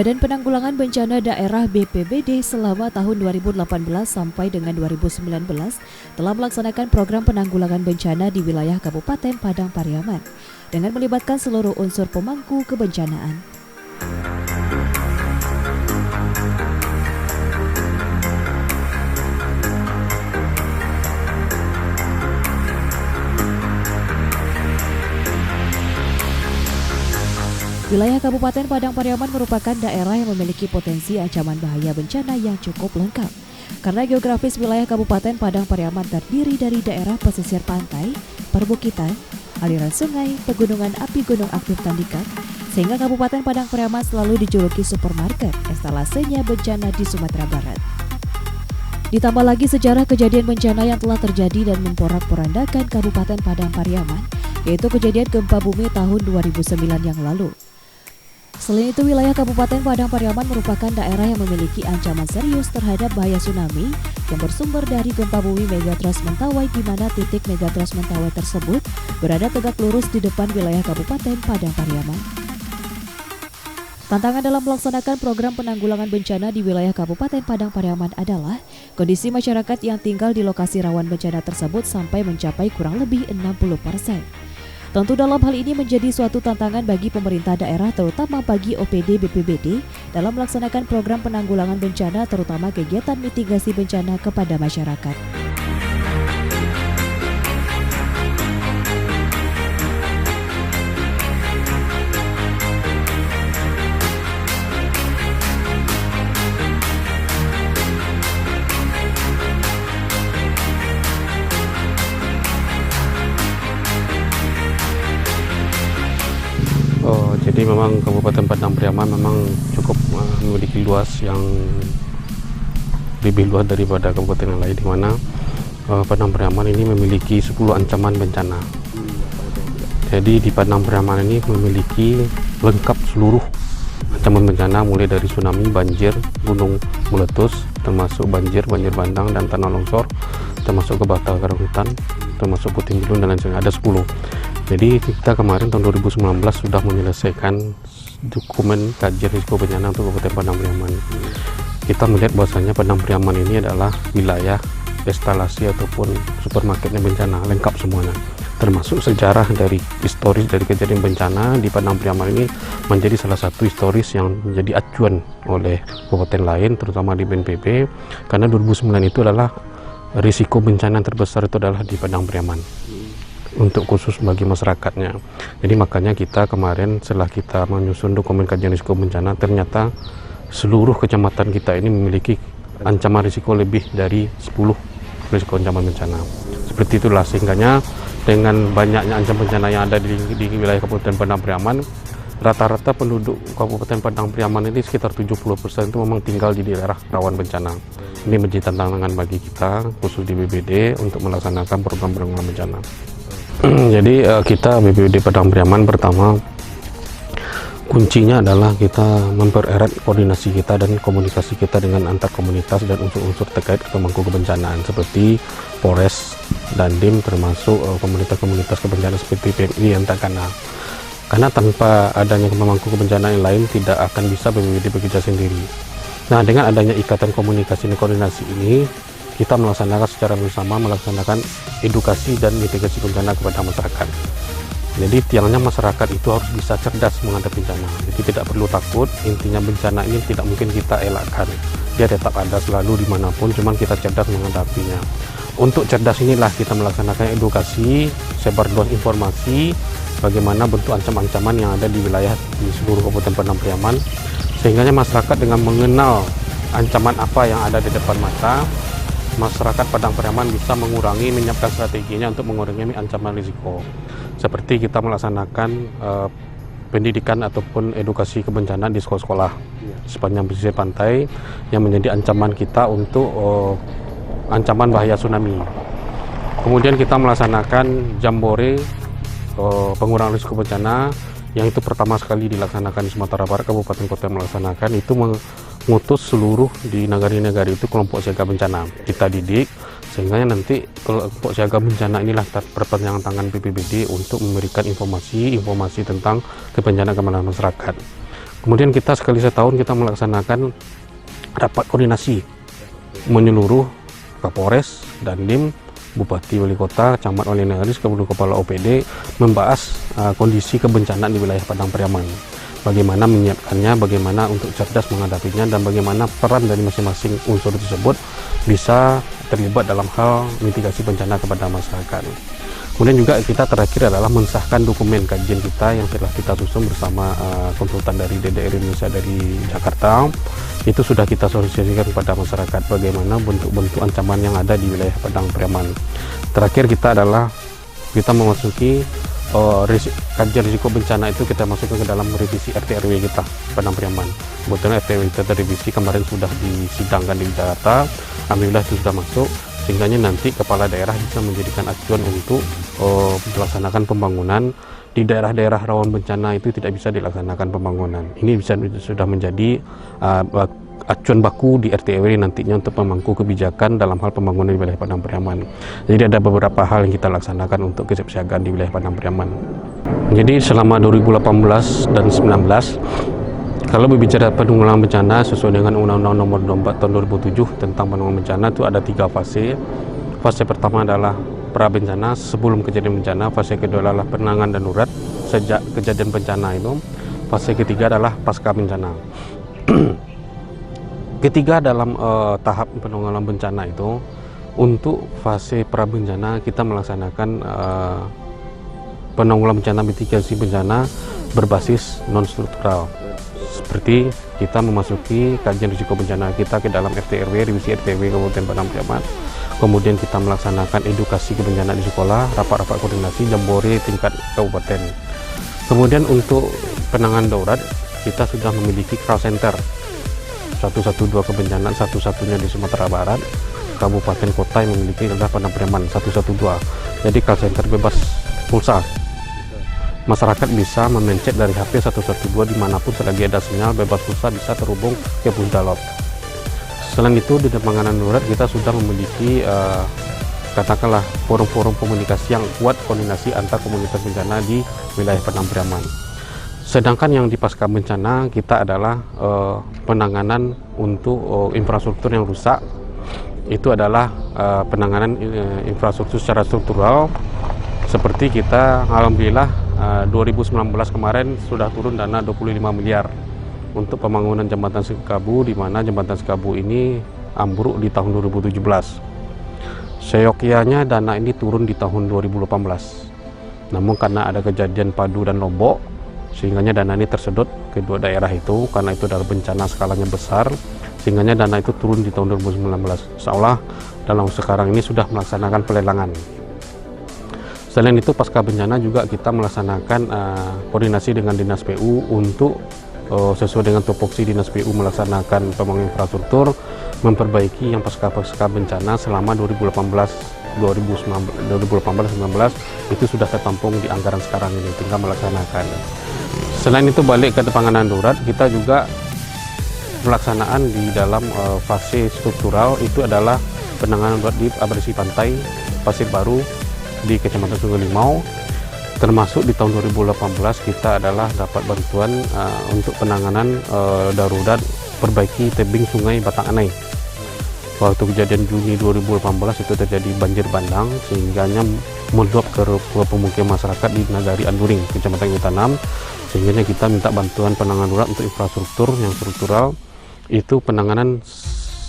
Badan Penanggulangan Bencana Daerah BPBD selama tahun 2018 sampai dengan 2019 telah melaksanakan program penanggulangan bencana di wilayah Kabupaten Padang Pariaman dengan melibatkan seluruh unsur pemangku kebencanaan. Wilayah Kabupaten Padang Pariaman merupakan daerah yang memiliki potensi ancaman bahaya bencana yang cukup lengkap. Karena geografis wilayah Kabupaten Padang Pariaman terdiri dari daerah pesisir pantai, perbukitan, aliran sungai, pegunungan api gunung aktif Tandikat, sehingga Kabupaten Padang Pariaman selalu dijuluki supermarket estalasenya bencana di Sumatera Barat. Ditambah lagi sejarah kejadian bencana yang telah terjadi dan memporak-porandakan Kabupaten Padang Pariaman, yaitu kejadian gempa bumi tahun 2009 yang lalu. Selain itu, wilayah Kabupaten Padang Pariaman merupakan daerah yang memiliki ancaman serius terhadap bahaya tsunami yang bersumber dari gempa bumi Megatrust Mentawai, di mana titik Megatrust Mentawai tersebut berada tegak lurus di depan wilayah Kabupaten Padang Pariaman. Tantangan dalam melaksanakan program penanggulangan bencana di wilayah Kabupaten Padang Pariaman adalah kondisi masyarakat yang tinggal di lokasi rawan bencana tersebut sampai mencapai kurang lebih 60%. Tentu dalam hal ini menjadi suatu tantangan bagi pemerintah daerah, terutama bagi OPD BPBD dalam melaksanakan program penanggulangan bencana, terutama kegiatan mitigasi bencana kepada masyarakat. Jadi memang Kabupaten Padang Pariaman memang cukup memiliki luas yang lebih luas daripada kabupaten yang lain, di mana Padang Pariaman ini memiliki 10 ancaman bencana. Jadi di Padang Pariaman ini memiliki lengkap seluruh ancaman bencana, mulai dari tsunami, banjir, gunung meletus, termasuk banjir bandang dan tanah longsor, termasuk kebakaran hutan, termasuk puting beliung dan lain sebagainya. Ada 10. Jadi kita kemarin tahun 2019 sudah menyelesaikan dokumen kajian risiko bencana untuk Kabupaten Padang Pariaman. Kita melihat bahwasanya Padang Pariaman ini adalah wilayah instalasi ataupun supermarketnya bencana, lengkap semuanya. Termasuk sejarah dari historis dari kejadian bencana di Padang Pariaman ini menjadi salah satu historis yang menjadi acuan oleh kabupaten lain, terutama di BNPB, karena 2009 itu adalah risiko bencana yang terbesar itu adalah di Padang Pariaman untuk khusus bagi masyarakatnya. Jadi makanya kita kemarin setelah kita menyusun dokumen kajian risiko bencana, ternyata seluruh kecamatan kita ini memiliki ancaman risiko lebih dari 10 risiko ancaman bencana. Seperti itulah, sehingganya dengan banyaknya ancaman bencana yang ada di wilayah Kabupaten Padang Pariaman, rata-rata penduduk Kabupaten Padang Pariaman ini sekitar 70% itu memang tinggal di daerah rawan bencana. Ini menjadi tantangan bagi kita khusus di BPBD untuk melaksanakan program penanggulangan bencana. Jadi kita BPBD Padang Pariaman, pertama kuncinya adalah kita mempererat koordinasi kita dan komunikasi kita dengan antar komunitas dan unsur-unsur terkait pemangku kebencanaan seperti Polres dan DIM, termasuk komunitas-komunitas kebencanaan seperti PMI yang karena tanpa adanya pemangku kebencanaan yang lain tidak akan bisa BPBD bekerja sendiri. Nah, dengan adanya ikatan komunikasi dan koordinasi ini, kita melaksanakan secara bersama melaksanakan edukasi dan mitigasi bencana kepada masyarakat. Jadi tiangnya masyarakat itu harus bisa cerdas menghadapi bencana. Jadi tidak perlu takut, intinya bencana ini tidak mungkin kita elakkan. Dia tetap ada selalu dimanapun, cuman kita cerdas menghadapinya. Untuk cerdas inilah kita melaksanakan edukasi, sebarluas informasi, bagaimana bentuk ancaman-ancaman yang ada di wilayah di seluruh Kabupaten Padang Pariaman, sehingga masyarakat dengan mengenal ancaman apa yang ada di depan mata, masyarakat Padang Pariaman bisa menyiapkan strateginya untuk mengurangi ancaman risiko. Seperti kita melaksanakan pendidikan ataupun edukasi kebencanaan di sekolah-sekolah sepanjang pesisir pantai yang menjadi ancaman kita untuk ancaman bahaya tsunami. Kemudian kita melaksanakan jambore pengurangan risiko bencana, yang itu pertama sekali dilaksanakan di Sumatera Barat. Kabupaten kota melaksanakan itu mengutus seluruh di negara-negara itu kelompok siaga bencana. Kita didik sehingga nanti kelompok siaga bencana inilah perpanjangan tangan BPBD untuk memberikan informasi tentang kebencanaan keamanan masyarakat. Kemudian kita sekali setahun kita melaksanakan rapat koordinasi menyeluruh Kapolres, Dandim, Bupati, Wali Kota, Camat, Wali Negara, seluruh kepala OPD membahas kondisi kebencanaan di wilayah Padang Pariaman. Bagaimana menyiapkannya, bagaimana untuk cerdas menghadapinya, dan bagaimana peran dari masing-masing unsur tersebut bisa terlibat dalam hal mitigasi bencana kepada masyarakat. Kemudian juga kita terakhir adalah mensahkan dokumen kajian kita yang telah kita susun bersama konsultan dari DDR Indonesia dari Jakarta. Itu sudah kita sosialisasikan kepada masyarakat bagaimana bentuk-bentuk ancaman yang ada di wilayah Padang Pariaman. Terakhir kita adalah kita memasuki kajian risiko bencana itu kita masukkan ke dalam revisi RT/RW kita Padang Pariaman. Kebetulan RT/RW kita revisi kemarin sudah disidangkan di Jakarta. Alhamdulillah itu sudah masuk, sehingga nanti kepala daerah bisa menjadikan acuan untuk melaksanakan pembangunan. Di daerah-daerah rawan bencana itu tidak bisa dilaksanakan pembangunan. Ini sudah menjadi acuan baku di RT/RW nantinya untuk pemangku kebijakan dalam hal pembangunan di wilayah Padang Pariaman. Jadi ada beberapa hal yang kita laksanakan untuk kesiapsiagaan di wilayah Padang Pariaman. Jadi selama 2018 dan 2019, kalau berbicara penanggulangan bencana sesuai dengan Undang-Undang Nomor 24 Tahun 2007 tentang penanggulangan bencana itu ada 3 fase. Fase pertama adalah pra-bencana sebelum kejadian bencana. Fase kedua adalah penanganan darurat sejak kejadian bencana itu. Fase ketiga adalah pasca bencana. Ketiga dalam tahap penanggulangan bencana itu, untuk fase pra-bencana kita melaksanakan penanggulangan bencana mitigasi bencana berbasis non-struktural. Seperti kita memasuki kajian risiko bencana kita ke dalam RT/RW, revisi RT/RW Kabupaten Padang Pariaman. Kemudian kita melaksanakan edukasi kebencanaan di sekolah, rapat-rapat koordinasi, jambore tingkat kabupaten. Kemudian untuk penanganan darurat, kita sudah memiliki call center 112 kebencanaan, satu-satunya di Sumatera Barat. Kabupaten kota yang memiliki adalah Padang Pariaman 112. Jadi call center bebas pulsa. Masyarakat bisa memencet dari HP 112 dimanapun selagi ada sinyal, bebas pulsa, bisa terhubung ke Pusdalop. Selain itu di penanganan darurat kita sudah memiliki katakanlah forum-forum komunikasi yang kuat, koordinasi antar komunitas bencana di wilayah Padang Pariaman. Sedangkan yang di pasca bencana kita adalah penanganan untuk infrastruktur yang rusak. Itu adalah penanganan infrastruktur secara struktural. Seperti kita alhamdulillah 2019 kemarin sudah turun dana 25 miliar untuk pembangunan jembatan Sekabu, di mana jembatan Sekabu ini ambruk di tahun 2017. Seyogyanya dana ini turun di tahun 2018. Namun karena ada kejadian Padu dan Lombok, sehingga dana ini tersedot kedua daerah itu, karena itu adalah bencana skalanya besar, sehingga dana itu turun di tahun 2019. Seolah dalam sekarang ini sudah melaksanakan pelelangan. Selain itu pasca bencana juga kita melaksanakan koordinasi dengan Dinas PU untuk sesuai dengan tupoksi Dinas PU melaksanakan pembangunan infrastruktur, memperbaiki yang pasca bencana selama 2018-2019 itu sudah tertampung di anggaran sekarang ini, tinggal melaksanakan. Selain itu balik ke penanganan darurat, kita juga pelaksanaan di dalam fase struktural itu adalah penanganan darurat di abrasi pantai Pasir Baru di Kecamatan Sungai Limau. Termasuk di tahun 2018 kita adalah dapat bantuan untuk penanganan darurat perbaiki tebing sungai Batang Anai. Waktu kejadian Juni 2018 itu terjadi banjir bandang sehingga meluap ke pemukiman masyarakat di Nagari Anduring, Kecamatan Utanam, sehingga kita minta bantuan penanganan darurat untuk infrastruktur yang struktural. Itu penanganan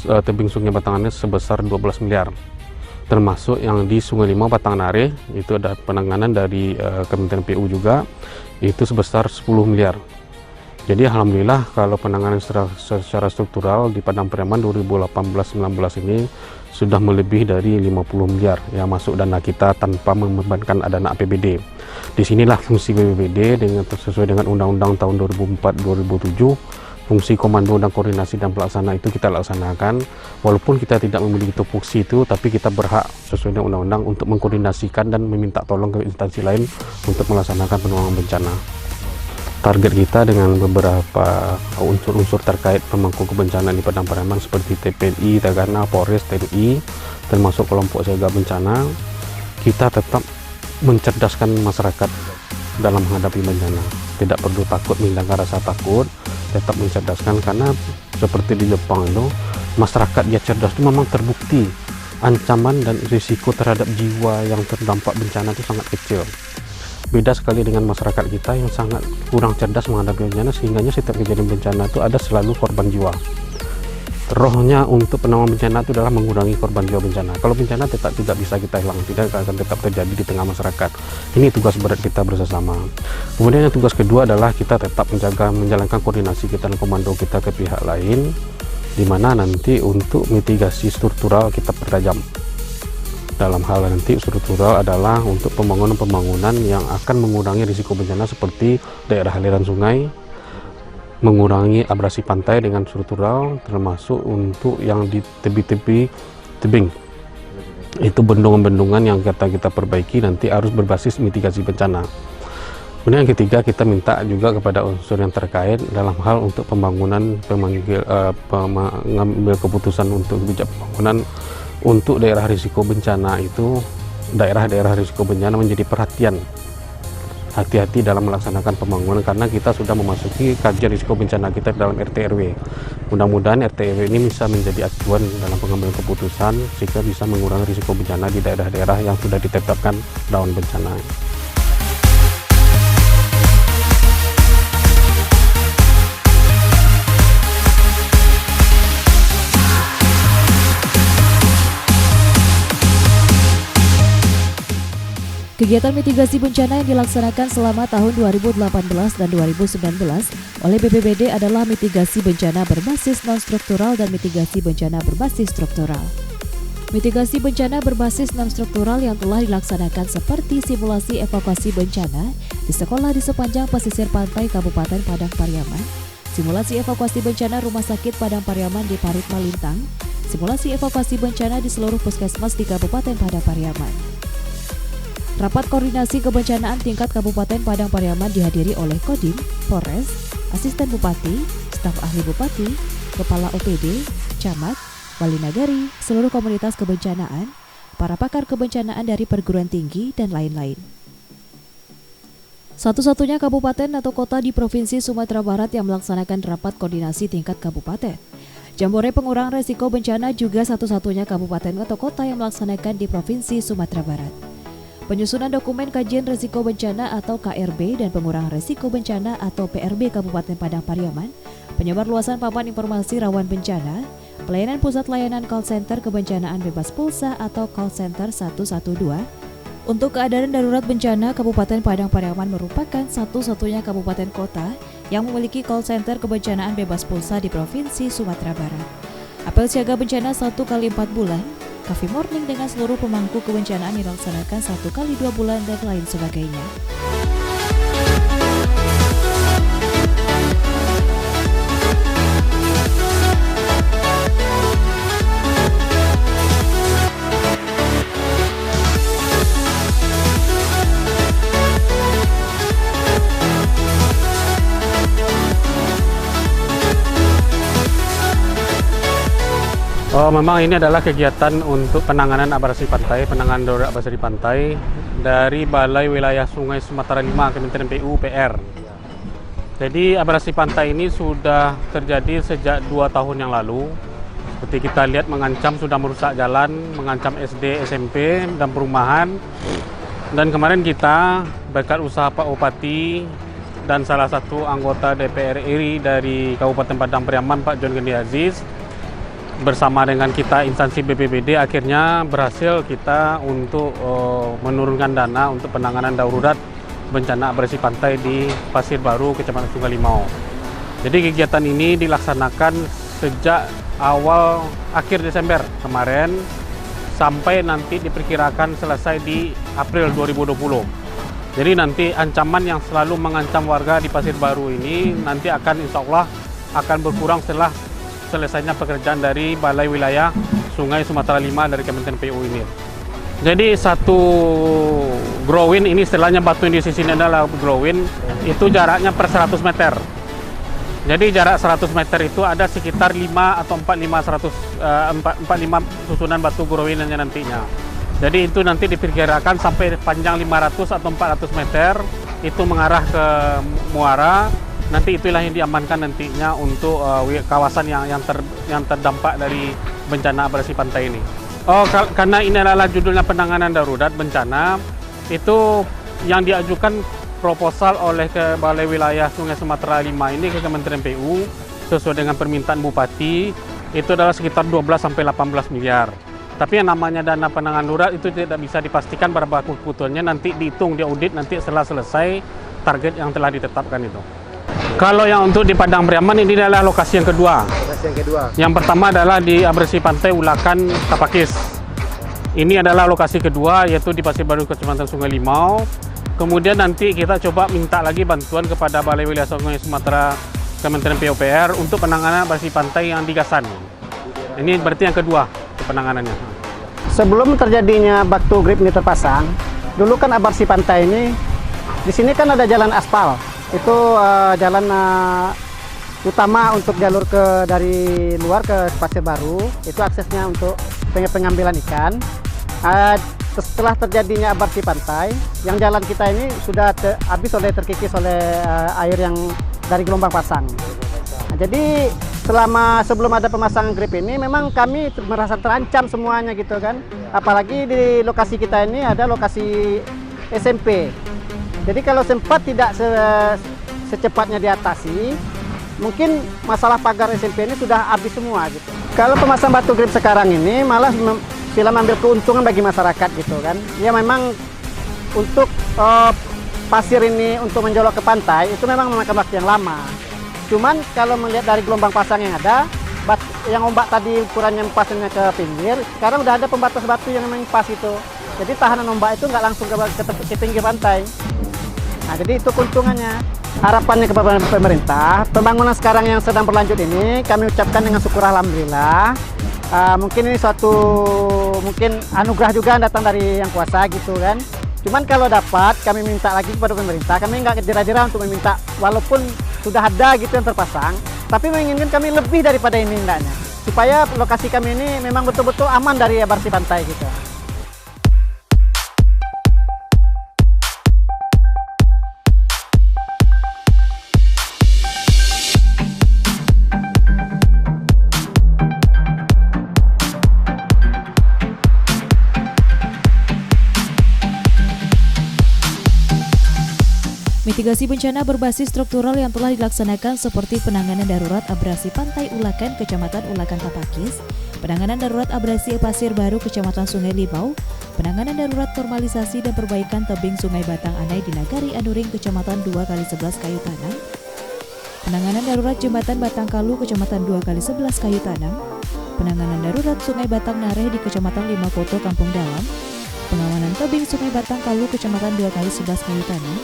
tebing sungai Batang Anai sebesar 12 miliar. Termasuk yang di Sungai Limau Batang Nare itu ada penanganan dari Kementerian PU juga, itu sebesar 10 miliar. Jadi alhamdulillah kalau penanganan secara struktural di Padang Pariaman 2018-19 ini sudah melebihi dari 50 miliar yang masuk dana kita tanpa membebankan dana APBD. Disinilah fungsi BPBD dengan sesuai dengan Undang-Undang tahun 2004-2007. Fungsi komando dan koordinasi dan pelaksana itu kita laksanakan. Walaupun kita tidak memiliki tupoksi itu, tapi kita berhak sesuai dengan undang-undang untuk mengkoordinasikan dan meminta tolong ke instansi lain untuk melaksanakan penanggulangan bencana. Target kita dengan beberapa unsur-unsur terkait pemangku kebencanaan di Padang Pariaman seperti TPNI, Tagana, Polres, TNI, termasuk kelompok siaga bencana, kita tetap mencerdaskan masyarakat dalam menghadapi bencana. Tidak perlu takut, menghilangkan rasa takut. tetap mencerdaskan, karena seperti di Jepang itu masyarakat dia cerdas itu memang terbukti ancaman dan risiko terhadap jiwa yang terdampak bencana itu sangat kecil. Beda sekali dengan masyarakat kita yang sangat kurang cerdas menghadapi bencana, sehingga setiap kejadian bencana itu ada selalu korban jiwa. Rohnya untuk penanggulangan bencana itu adalah mengurangi korban jiwa bencana. Kalau bencana tetap tidak bisa kita hilang, tidak akan tetap terjadi di tengah masyarakat. Ini tugas berat kita bersama. Kemudian yang tugas kedua adalah kita tetap menjalankan koordinasi kita dan komando kita ke pihak lain, di mana nanti untuk mitigasi struktural kita pertajam. Dalam hal nanti struktural adalah untuk pembangunan yang akan mengurangi risiko bencana seperti daerah aliran sungai, mengurangi abrasi pantai dengan struktural, termasuk untuk yang di tepi-tepi tebing. Itu bendungan-bendungan yang kita perbaiki nanti harus berbasis mitigasi bencana. Kemudian yang ketiga, kita minta juga kepada unsur yang terkait dalam hal untuk pembangunan, mengambil keputusan untuk kebijakan pembangunan untuk daerah risiko bencana itu, daerah-daerah risiko bencana menjadi perhatian. Hati-hati dalam melaksanakan pembangunan, karena kita sudah memasuki kajian risiko bencana kita dalam RT/RW. Mudah-mudahan RT/RW ini bisa menjadi acuan dalam pengambilan keputusan sehingga bisa mengurangi risiko bencana di daerah-daerah yang sudah ditetapkan rawan bencana. Kegiatan mitigasi bencana yang dilaksanakan selama tahun 2018 dan 2019 oleh BPBD adalah mitigasi bencana berbasis non-struktural dan mitigasi bencana berbasis struktural. Mitigasi bencana berbasis non-struktural yang telah dilaksanakan seperti simulasi evakuasi bencana di sekolah di sepanjang pesisir pantai Kabupaten Padang Pariaman, simulasi evakuasi bencana Rumah Sakit Padang Pariaman di Parit Malintang, simulasi evakuasi bencana di seluruh puskesmas di Kabupaten Padang Pariaman. Rapat koordinasi kebencanaan tingkat Kabupaten Padang Pariaman dihadiri oleh Kodim, Polres, Asisten Bupati, staf ahli Bupati, Kepala OPD, Camat, Wali Nagari, seluruh komunitas kebencanaan, para pakar kebencanaan dari perguruan tinggi, dan lain-lain. Satu-satunya kabupaten atau kota di Provinsi Sumatera Barat yang melaksanakan rapat koordinasi tingkat kabupaten. Jambore pengurangan resiko bencana juga satu-satunya kabupaten atau kota yang melaksanakan di Provinsi Sumatera Barat. Penyusunan dokumen kajian risiko bencana atau KRB dan pengurangan risiko bencana atau PRB Kabupaten Padang Pariaman, penyebar luasan papan informasi rawan bencana, pelayanan pusat layanan call center kebencanaan bebas pulsa atau call center 112. Untuk keadaan darurat bencana, Kabupaten Padang Pariaman merupakan satu-satunya kabupaten kota yang memiliki call center kebencanaan bebas pulsa di Provinsi Sumatera Barat. Apel siaga bencana 1 kali 4 bulan, Coffee Morning dengan seluruh pemangku kebencanaan dilaksanakan 1 kali 2 bulan dan lain sebagainya. Memang ini adalah kegiatan untuk penanganan abrasi pantai, penanganan darurat abrasi pantai dari Balai Wilayah Sungai Sumatera 5 Kementerian PUPR. Jadi abrasi pantai ini sudah terjadi sejak 2 tahun yang lalu. Seperti kita lihat mengancam sudah merusak jalan, mengancam SD, SMP, dan perumahan. Dan kemarin kita berkat usaha Pak Bupati dan salah satu anggota DPR RI dari Kabupaten Padang Pariaman, Pak John Gendi Aziz, bersama dengan kita instansi BPBD akhirnya berhasil kita untuk menurunkan dana untuk penanganan darurat bencana abrasi pantai di Pasir Baru, Kecamatan Sungai Limau. Jadi kegiatan ini dilaksanakan sejak akhir Desember kemarin sampai nanti diperkirakan selesai di April 2020. Jadi nanti ancaman yang selalu mengancam warga di Pasir Baru ini nanti akan insya Allah akan berkurang setelah selesainya pekerjaan dari Balai Wilayah Sungai Sumatera 5 dari Kementerian PU ini. Jadi satu growin ini istilahnya batu yang di sisi ini adalah growin, itu jaraknya per 100 meter. Jadi jarak 100 meter itu ada sekitar 5 atau 45 susunan batu growinannya nantinya. Jadi itu nanti diperkirakan sampai panjang 500 atau 400 meter itu mengarah ke muara nanti itulah yang diamankan nantinya untuk kawasan yang terdampak dari bencana abrasi pantai ini. Karena ini adalah judulnya penanganan darurat bencana, itu yang diajukan proposal oleh ke Balai Wilayah Sungai Sumatera 5 ini ke Kementerian PU sesuai dengan permintaan Bupati, itu adalah sekitar 12 sampai 18 miliar. Tapi yang namanya dana penanganan darurat itu tidak bisa dipastikan pada kebutuhannya, nanti dihitung, diaudit nanti setelah selesai target yang telah ditetapkan itu. Kalau yang untuk di Padang Pariaman ini adalah lokasi yang kedua. Yang pertama adalah di abrasi pantai Ulakan Tapakis. Ini adalah lokasi kedua, yaitu di Pasir Baru Kecamatan Sungai Limau. Kemudian nanti kita coba minta lagi bantuan kepada Balai Wilayah Sungai Sumatera Kementerian PUPR untuk penanganan abrasi pantai yang di Gasan. Ini berarti yang kedua penanganannya. Sebelum terjadinya batu grip ini terpasang, dulu kan abrasi pantai ini, di sini kan ada jalan aspal. Itu jalan utama untuk jalur dari luar ke Pasir Baru. Itu aksesnya untuk pengambilan ikan. Setelah terjadinya abrasi pantai, yang jalan kita ini sudah terkikis oleh air yang dari gelombang pasang. Nah, jadi sebelum ada pemasangan grip ini, memang kami merasa terancam semuanya gitu kan. Apalagi di lokasi kita ini ada lokasi SMP. Jadi kalau sempat tidak secepatnya diatasi, mungkin masalah pagar SMP ini sudah habis semua gitu. Kalau pemasang batu grip sekarang ini malah sila mengambil keuntungan bagi masyarakat gitu kan. Ya memang untuk pasir ini untuk menjolok ke pantai itu memang memakan waktu yang lama. Cuman kalau melihat dari gelombang pasang yang ada, yang ombak tadi ukurannya pasangnya ke pinggir, sekarang udah ada pembatas batu yang memang pas itu. Jadi tahanan ombak itu nggak langsung ke pinggir pantai. Nah, jadi itu keuntungannya. Harapannya kepada pemerintah, pembangunan sekarang yang sedang berlanjut ini, kami ucapkan dengan syukur alhamdulillah. Mungkin ini suatu anugerah juga datang dari yang kuasa gitu kan. Cuman kalau dapat, kami minta lagi kepada pemerintah, kami nggak jera-jera untuk meminta, walaupun sudah ada gitu yang terpasang, tapi menginginkan kami lebih daripada ini hendaknya, supaya lokasi kami ini memang betul-betul aman dari abrasi pantai gitu. Mitigasi bencana berbasis struktural yang telah dilaksanakan seperti penanganan darurat abrasi pantai Ulakan Kecamatan Ulakan Tapakis, penanganan darurat abrasi Pasir Baru Kecamatan Sungai Limau, penanganan darurat normalisasi dan perbaikan tebing Sungai Batang Anai di Nagari Anuring Kecamatan 2x11 Kayu Tanam, penanganan darurat Jembatan Batang Kalu Kecamatan 2x11 Kayu Tanam, penanganan darurat Sungai Batang Nareh di Kecamatan 5 Koto Kampung Dalam, pengawanan tebing Sungai Batang Kalu Kecamatan 2x11 Kayu Tanam,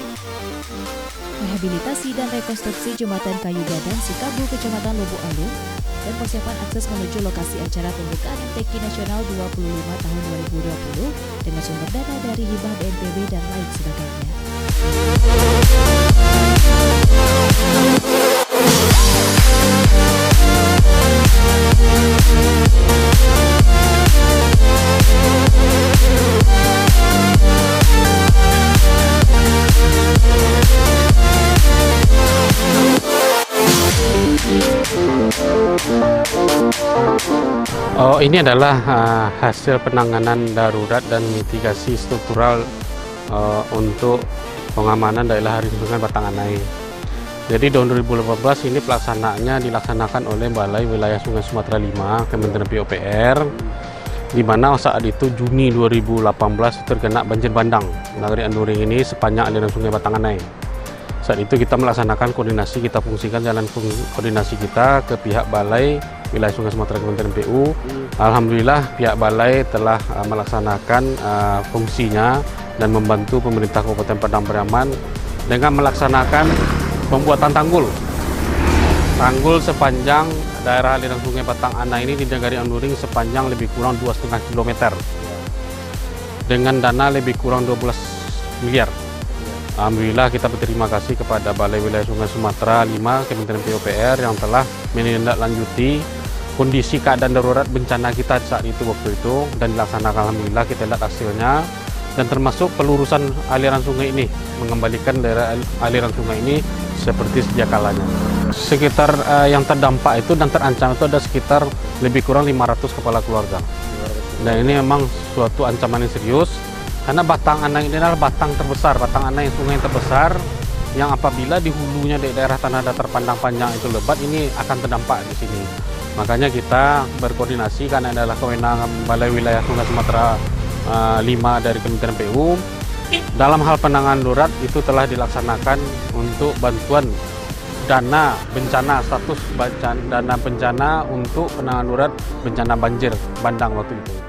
rehabilitasi dan rekonstruksi Jembatan Kayu Gadang Sikabu Kecamatan Lubuk Alung, dan persiapan akses menuju lokasi acara pembukaan MTQ Nasional 25 tahun 2020 dengan sumber dana dari hibah BNPB dan lain sebagainya. Ini adalah hasil penanganan darurat dan mitigasi struktural untuk pengamanan daerah Sungai Batang Anai. Jadi tahun 2018 ini pelaksanaannya dilaksanakan oleh Balai Wilayah Sungai Sumatera 5 Kementerian PUPR, di mana saat itu Juni 2018 terkena banjir bandang Nagari Anuring ini sepanjang aliran Sungai Batang Anai. Saat itu kita melaksanakan koordinasi, kita fungsikan jalan koordinasi kita ke pihak Balai Wilayah Sungai Sumatera Kementerian PU. Alhamdulillah pihak Balai telah melaksanakan fungsinya dan membantu pemerintah Kabupaten Padang Pariaman dengan melaksanakan pembuatan tanggul sepanjang daerah aliran Sungai Batang Anai ini di Nagari Anuring sepanjang lebih kurang 2,5 km dengan dana lebih kurang 12 miliar. Alhamdulillah kita berterima kasih kepada Balai Wilayah Sungai Sumatera 5 Kementerian PUPR yang telah menindaklanjuti kondisi keadaan darurat bencana kita saat itu waktu itu, dan dilaksanakan. Alhamdulillah kita lihat hasilnya, dan termasuk pelurusan aliran sungai ini, mengembalikan daerah aliran sungai ini seperti sedia kalanya. Sekitar yang terdampak itu dan terancam itu ada sekitar lebih kurang 500 kepala keluarga. Dan ini memang suatu ancaman yang serius karena Batang Anai ini adalah batang terbesar, Batang Anai sungai yang terbesar yang apabila di hulunya di daerah tanah datar pandang panjang itu lebat, ini akan terdampak di sini. Makanya kita berkoordinasi karena adalah kewenangan Balai Wilayah Sungai Sumatera 5 dari Kementerian PU. Dalam hal penanganan darurat itu telah dilaksanakan untuk bantuan dana bencana, status dana bencana untuk penanganan darurat bencana banjir bandang waktu itu.